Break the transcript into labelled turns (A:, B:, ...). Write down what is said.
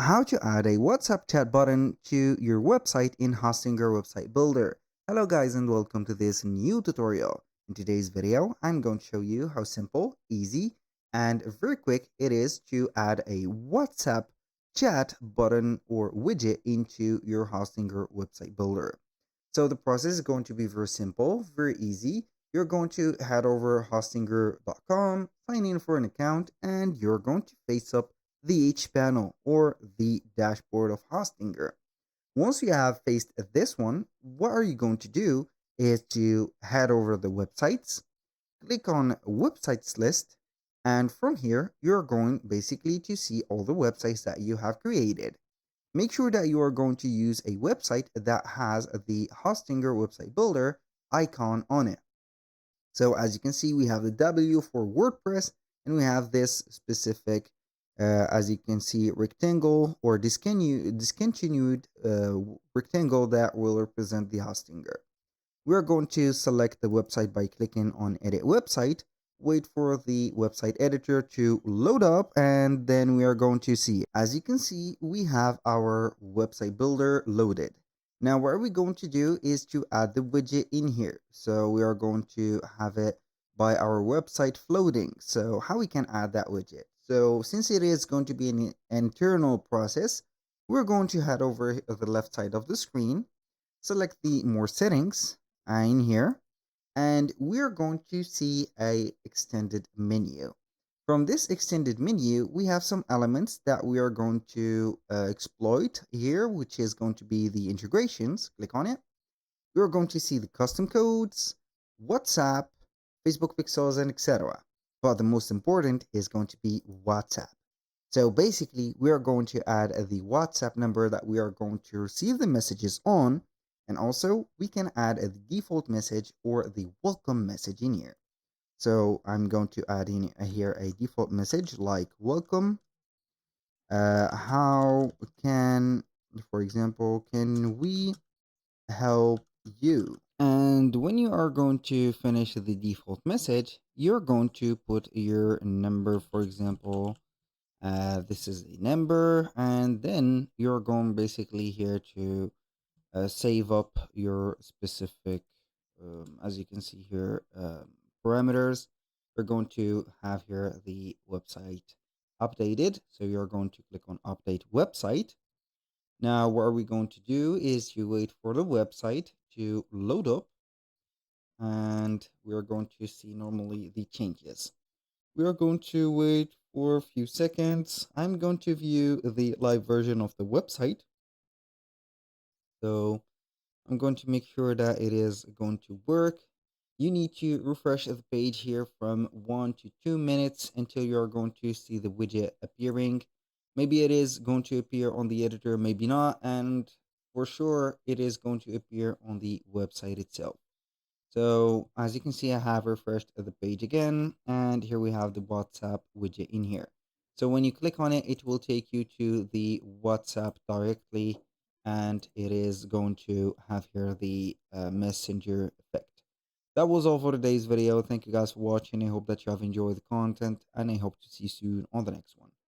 A: How to add a WhatsApp chat button to your website in Hostinger Website Builder. Hello guys and welcome to this new tutorial. In today's video, I'm going to show you how simple, easy, and very quick it is to add a WhatsApp chat button or widget into your Hostinger Website Builder. So the process is going to be very simple, very easy. You're going to head over hostinger.com, sign in for an account, and you're going to face up the H panel or the dashboard of Hostinger. Once you have faced this one, what are you going to do is to head over the websites, click on websites list, and from here, you're going basically to see all the websites that you have created. Make sure that you are going to use a website that has the Hostinger website builder icon on it. So as you can see, we have the W for WordPress, and we have this specific, as you can see, rectangle or discontinued rectangle that will represent the Hostinger. We're going to select the website by clicking on Edit Website, wait for the website editor to load up, and then we are going to see. As you can see, we have our website builder loaded. Now, what we're going to do is to add the widget in here. So we are going to have it by our website floating. So how we can add that widget? So since it is going to be an internal process, we're going to head over to the left side of the screen, select the more settings in here, and we're going to see a extended menu. From this extended menu, we have some elements that we are going to exploit here, which is going to be the integrations. Click on it. We're going to see the custom codes, WhatsApp, Facebook pixels, and etc. But the most important is going to be WhatsApp. So basically, we are going to add the WhatsApp number that we are going to receive the messages on. And also, we can add a default message or the welcome message in here. So I'm going to add in here a default message like welcome. How can, for example, can we help you? And when you are going to finish the default message, you're going to put your number, for example. This is the number, and then you're going basically here to save up your specific, as you can see here, parameters. We're going to have here the website updated. So you're going to click on update website. Now, what are we going to do is you wait for the website to load up, and we're going to see normally the changes. We are going to wait for a few seconds. I'm going to view the live version of the website. So I'm going to make sure that it is going to work. You need to refresh the page here from 1 to 2 minutes until you're going to see the widget appearing. Maybe it is going to appear on the editor, maybe not. And for sure, it is going to appear on the website itself. So as you can see, I have refreshed the page again, and here we have the WhatsApp widget in here. So when you click on it, it will take you to the WhatsApp directly, and it is going to have here the messenger effect. That was all for today's video. Thank you guys for watching. I hope that you have enjoyed the content, and I hope to see you soon on the next one.